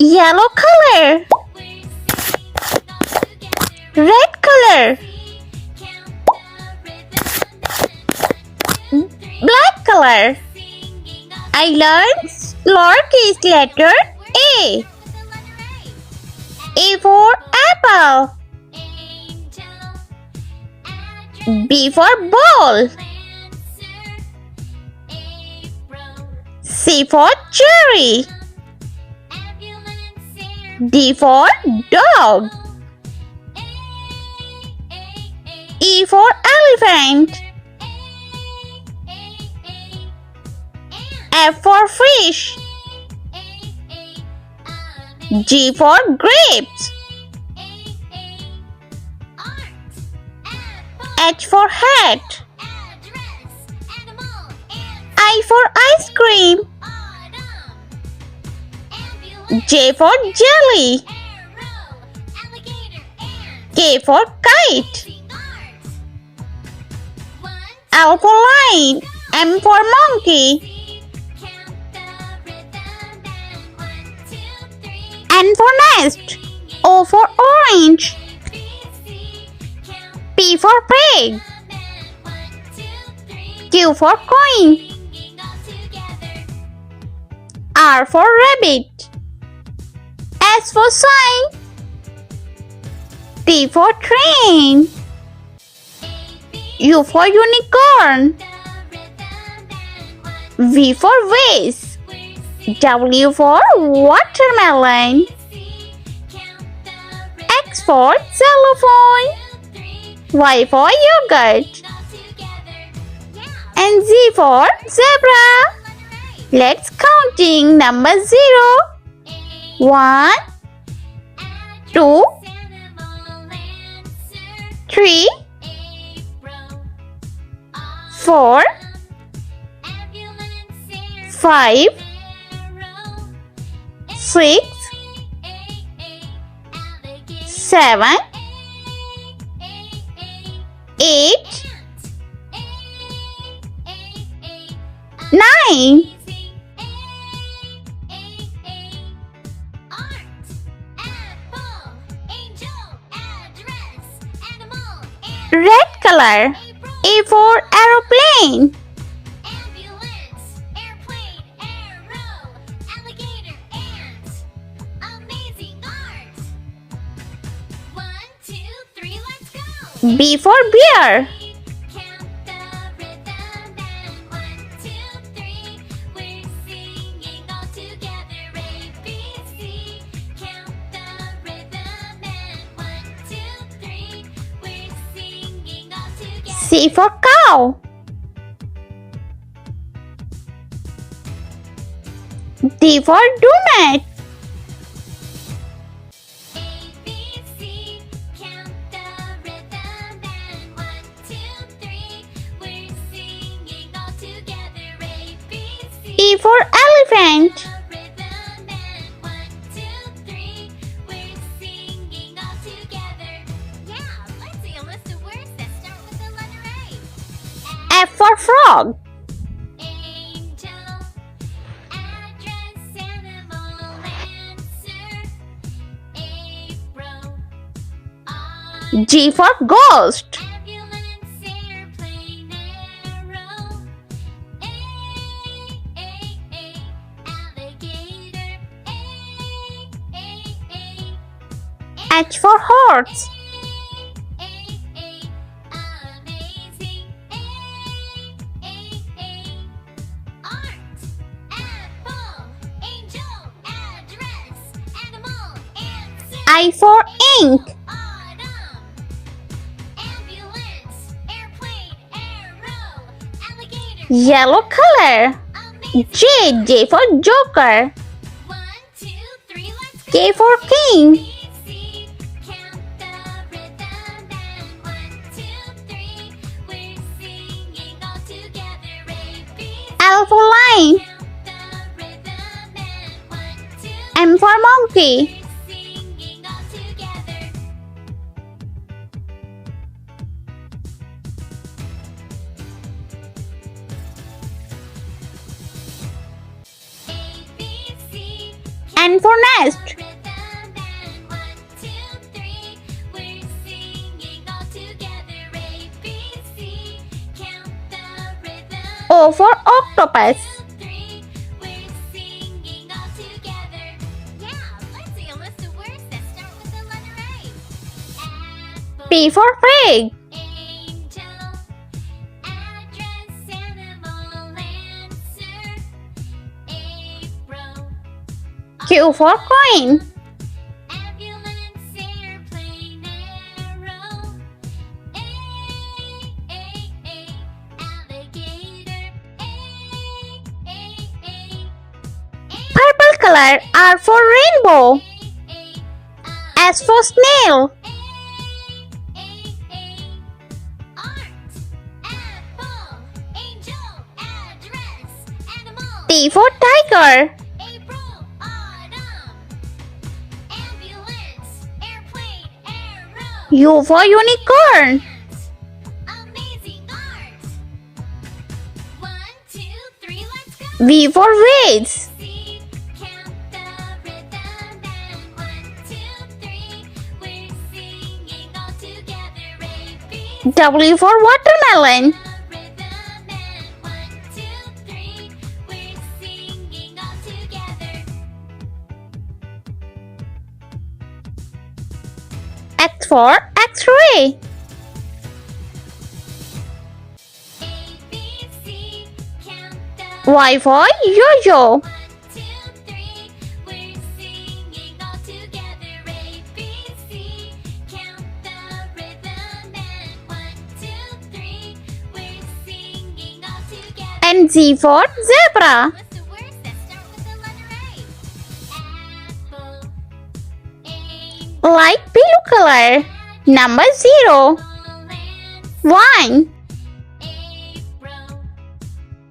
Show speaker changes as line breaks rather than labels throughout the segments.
Yellow color. Red color. Black color. I learned lowercase letter A. A for apple. B for ball. C for cherry. D for dog. E for elephant. F for fish. G for grapes. H for hat. I for ice cream. J for jelly. K for kite. L for lion. M for monkey. N for nest. O for orange. P for pig. Q for coin. R for rabbit. S for sign. T for train. U for unicorn. V for vase. W for watermelon. X for xylophone. Y for yogurt. And Z for zebra. Let's counting number 0. 1, 2, 3, 4, 5, 6, 7, 8, 9. Red color. A for aeroplane.
Ambulance, airplane, arrow, alligator, ant. Amazing art. 1, 2, 3, let's go.
B for bear.
Count the rhythm and 1, 2, 3. We're singing all together. A, B, C. Count the rhythm and 1, 2, 3. We're singing all together.
C for cow. D for donut.
A, B, C, count the rhythm and 1, 2, 3. We're singing all together. A, B, C.
E for elephant.
The rhythm and 1, 2, 3. We're singing all together. Yeah, let's see a list of words that start with the letter A.
F for frog.
Angel, address, animal, answer. April,
G for ghost.
ambulance, airplane, arrow. Alligator.
H for horse.
Amazing. Art, apple, angel, address, animal, answer.
I for ink.
Autumn, ambulance, airplane, arrow, alligator.
Yellow color.
Amazing.
J for joker.
1, 2, 3, let's go.
K for king.
ABC, count the rhythm and 1, 2, 3. We're singing all together. ABC,
L for lion.
count the rhythm and 1, 2, 3.
M for monkey.
We're singing all together. ABC,
N for nest.
rhythm and 1, 2, 3, we're singing all together. A, B, C, count the rhythm.
O for octopus.
3, we're singing all together. Yeah, let's see a list of words that start with the letter A. Apple,
P for pig.
angel, address, animal, answer. April,
Q for coin.
ambulance, airplane, arrow. A, alligator. A,
Purple color. R for rainbow. S for snail.
art, apple, angel, address, animal.
T for tiger.
April, autumn, ambulance, airplane, arrow.
U for unicorn.
Amazing art. 1, 2, 3, let's go.
V for vase.
See, count the rhythm and 1, 2, 3, we're singing all together. A, B,
W for watermelon.
the rhythm and 1, 2, 3, we're singing all together.
X for X-ray.
A, B, C, count the
Y for yo-yo.
1, 2, 3, we're singing all together. A, B, C, count the rhythm and 1, 2, 3, we're singing all together.
And Z for zebra.
List of words that start with the letter A. Apple, angel,
Light blue color. Number 0.
land,
1,
April,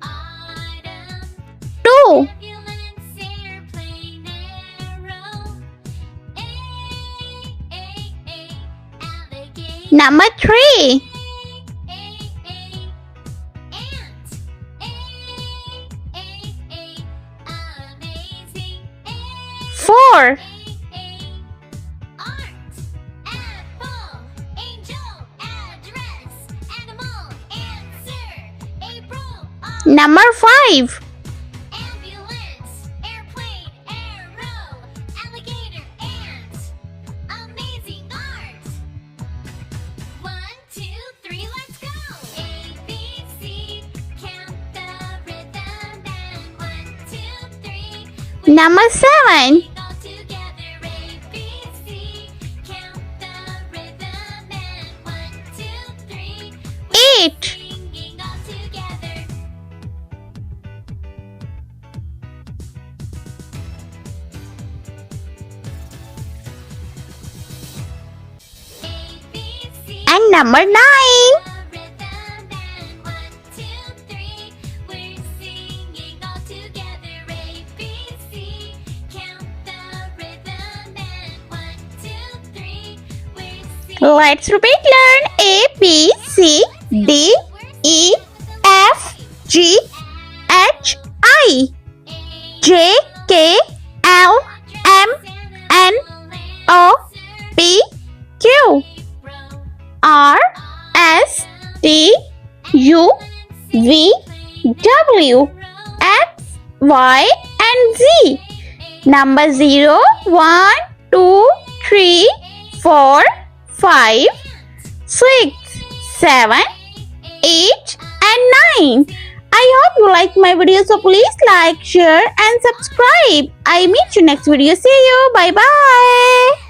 autumn,
2,
ambulance, airplane, arrow. A, alligator.
number 3,
Ant. Amazing.
4,
Art. Apple. Angel. Address. Animal. Answer. April.
number 5,
Ambulance. Airplane. Arrow. Alligator. Ant. Amazing art. 1, 2, 3, let's go. A, B, C, count the rhythm and 1, 2, 3.
number 7,
All together. A, B, C, count the rhythm and 1, 2, 3.
8,
Singing all together. A, B, C.
and number 9.
The rhythm and 1, 2, 3, we're singing all together. A, B, C, count the rhythm and 1, 2, 3, we're singing.
Let's repeat learn A, B, C, D, E, F, G, H, I, J, K, L, M, N, O, P, Q, R, S, T, U, V, W, X, Y, and Z. Number 0, 1, 2, 3, 4, 5, 6, 7, 8, and 9. I hope you like my video, so please like, share, and subscribe. I meet you next video. See you. Bye bye.